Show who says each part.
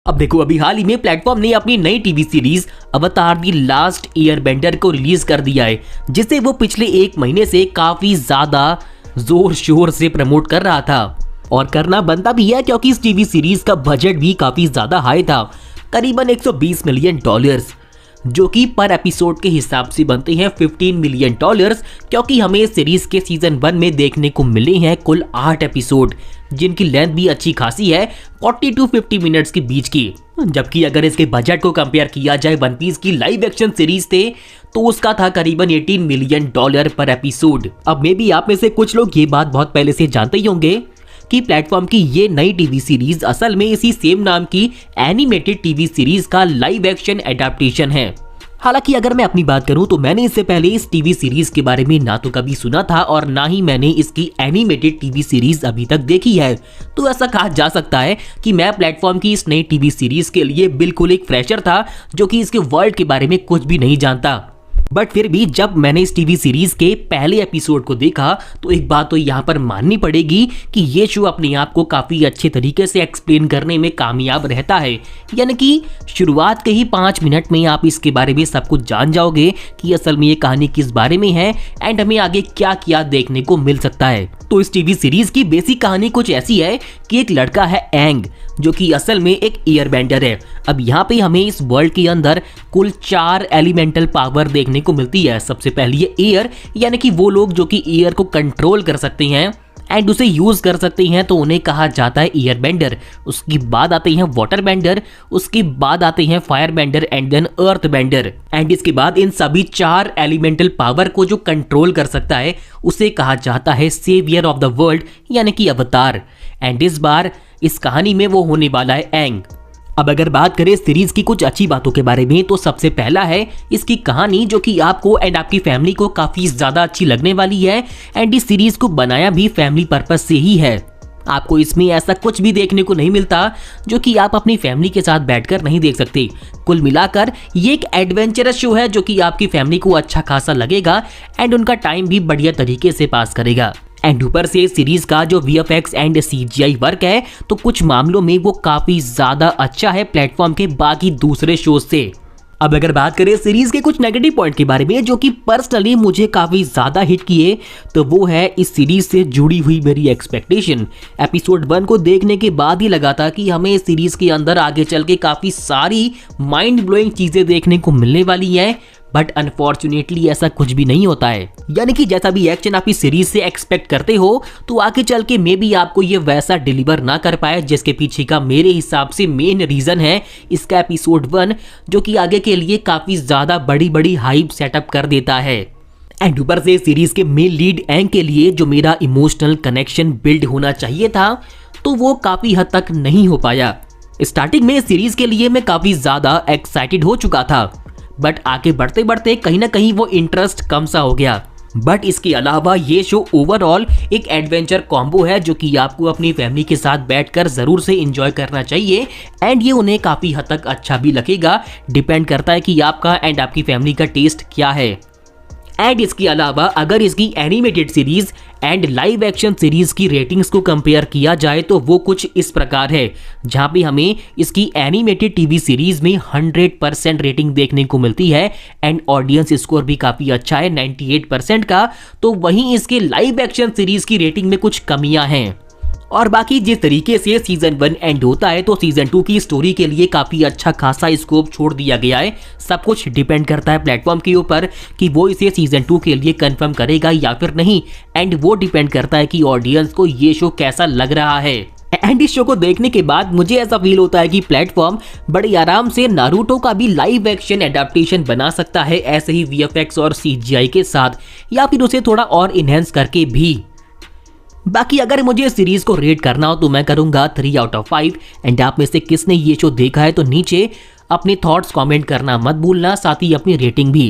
Speaker 1: अब देखो, अभी हाल ही में प्लेटफॉर्म ने अपनी नई टीवी सीरीज अवतार दी लास्ट एयरबेंडर को रिलीज कर दिया है, जिसे वो पिछले 1 महीने से काफी ज्यादा जोर शोर से प्रमोट कर रहा था और करना बनता भी है, क्योंकि इस टीवी सीरीज का बजट भी काफी ज्यादा हाई था, करीबन $120 मिलियन, जो कि पर एपिसोड के हिसाब से बनते हैं $15 मिलियन, क्योंकि हमें सीरीज के सीजन 1 में देखने को मिले हैं कुल 8 एपिसोड, जिनकी लेंथ भी अच्छी खासी है, 40 to 50 मिनट्स के बीच की। जबकि अगर इसके बजट को कंपेयर किया जाए वन पीस की लाइव एक्शन सीरीज थे तो उसका था करीबन $18 मिलियन पर एपिसोड। अब मे भी आप में से कुछ लोग ये बात बहुत पहले से जानते ही होंगे कि प्लेटफॉर्म की ये नई टीवी सीरीज असल में इसी सेम नाम की एनिमेटेड टीवी सीरीज का लाइव एक्शन एडेप्टेशन है। हालांकि अगर मैं अपनी बात करूं तो मैंने इससे पहले इस टीवी सीरीज के बारे में ना तो कभी सुना था और ना ही मैंने इसकी एनिमेटेड टीवी सीरीज अभी तक देखी है, तो ऐसा कहा जा सकता है कि मैं प्लेटफॉर्म की इस नई टीवी सीरीज के लिए बिल्कुल एक फ्रेशर था जो कि इसके वर्ल्ड के बारे में कुछ भी नहीं जानता। बट फिर भी जब मैंने इस टीवी सीरीज के पहले एपिसोड को देखा तो एक बात तो यहाँ पर माननी पड़ेगी कि ये शो अपने आप को काफी अच्छे तरीके से एक्सप्लेन करने में कामयाब रहता है। यानी कि शुरुआत के ही 5 मिनट में आप इसके बारे में सब कुछ जान जाओगे कि असल में ये कहानी किस बारे में है एंड हमें आगे क्या क्या देखने को मिल सकता है। तो इस टीवी सीरीज की बेसिक कहानी कुछ ऐसी है कि एक लड़का है एंग, जो कि असल में एक एयरबेंडर है। अब यहाँ पे हमें इस वर्ल्ड के अंदर कुल 4 एलिमेंटल पावर देखने को मिलती है। सबसे पहली है एयर, यानी कि वो लोग जो कि एयर को कंट्रोल कर सकते हैं एंड उसे यूज कर सकते हैं तो उन्हें कहा जाता है एयर बेंडर। उसके बाद आते हैं वाटर बेंडर, उसके बाद आते हैं fire bender and then earth bender. And इसके बाद इन सभी 4 एलिमेंटल पावर को जो कंट्रोल कर सकता है उसे कहा जाता है सेवियर ऑफ द वर्ल्ड, यानी कि अवतार। एंड इस बार इस कहानी में वो होने वाला है एंग। अब अगर बात करें सीरीज की कुछ अच्छी बातों के बारे में तो सबसे पहला है इसकी कहानी, जो कि आपको एंड आपकी फैमिली को काफी ज्यादा अच्छी लगने वाली है। एंड इस सीरीज को बनाया भी फैमिली पर्पस से ही है। आपको इसमें ऐसा कुछ भी देखने को नहीं मिलता जो कि आप अपनी फैमिली के साथ बैठकर नहीं देख सकते। कुल मिलाकर ये एक एडवेंचरस शो है जो कि आपकी फैमिली को अच्छा खासा लगेगा एंड उनका टाइम भी बढ़िया तरीके से पास करेगा। एंड ऊपर से सीरीज का जो VFX एंड CGI वर्क है तो कुछ मामलों में वो काफी ज्यादा अच्छा है प्लेटफॉर्म के बाकी दूसरे शोज से। अब अगर बात करें सीरीज के कुछ नेगेटिव पॉइंट के बारे में जो कि पर्सनली मुझे काफी ज्यादा हिट किए, तो वो है इस सीरीज से जुड़ी हुई मेरी एक्सपेक्टेशन। एपिसोड 1 को देखने के बाद ही लगा था कि हमें इस सीरीज के अंदर आगे चल के काफी सारी माइंड ब्लोइंग चीजें देखने को मिलने वाली हैं, बट अनफॉर्चुनेटली ऐसा कुछ भी नहीं होता है। यानी कि जैसा भी एक्शन आप इस सीरीज से एक्सपेक्ट करते हो तो आगे चल के मे बी आपको ये वैसा डिलीवर ना कर पाए, जिसके पीछे का मेरे हिसाब से मेन रीजन है इसका एपिसोड 1, जो कि आगे के लिए काफी ज्यादा बड़ी बड़ी हाइप सेटअप कर देता है। एंड ऊपर से सीरीज के मेन लीड एंग के लिए जो मेरा इमोशनल कनेक्शन बिल्ड होना चाहिए था तो वो काफी हद तक नहीं हो पाया। स्टार्टिंग में सीरीज के लिए मैं काफी ज्यादा एक्साइटेड हो चुका था, बट आगे बढ़ते बढ़ते कहीं ना कहीं वो इंटरेस्ट कम सा हो गया। बट इसके अलावा ये शो ओवरऑल एक एडवेंचर कॉम्बो है जो कि आपको अपनी फैमिली के साथ बैठकर जरूर से एंजॉय करना चाहिए एंड ये उन्हें काफी हद तक अच्छा भी लगेगा। डिपेंड करता है कि आपका एंड आपकी फैमिली का टेस्ट क्या है। एंड इसके अलावा अगर इसकी animated series and live action series की रेटिंग्स को कंपेयर किया जाए तो वो कुछ इस प्रकार है, जहां पे हमें इसकी एनिमेटेड टीवी सीरीज में 100% रेटिंग देखने को मिलती है एंड ऑडियंस स्कोर भी काफी अच्छा है 98% का। तो वहीं इसके लाइव एक्शन सीरीज की रेटिंग में कुछ कमियां हैं। और बाकी जिस तरीके से सीजन 1 एंड होता है तो सीजन 2 की स्टोरी के लिए काफी अच्छा खासा स्कोप छोड़ दिया गया है। सब कुछ डिपेंड करता है प्लेटफॉर्म के ऊपर कि वो इसे सीजन 2 के लिए कंफर्म करेगा या फिर नहीं, एंड वो डिपेंड करता है कि ऑडियंस को ये शो कैसा लग रहा है। एंड इस शो को देखने के बाद मुझे ऐसा फील होता है कि प्लेटफॉर्म बड़ी आराम से नारुतो का भी लाइव एक्शन एडेप्टेशन बना सकता है, ऐसे ही VFX और CGI के साथ, या फिर उसे थोड़ा और इनहेंस करके भी। बाकी अगर मुझे सीरीज को रेट करना हो तो मैं करूंगा 3 आउट ऑफ 5। एंड आप में से किसने ये शो देखा है तो नीचे अपने थॉट्स कमेंट करना मत भूलना, साथ ही अपनी रेटिंग भी।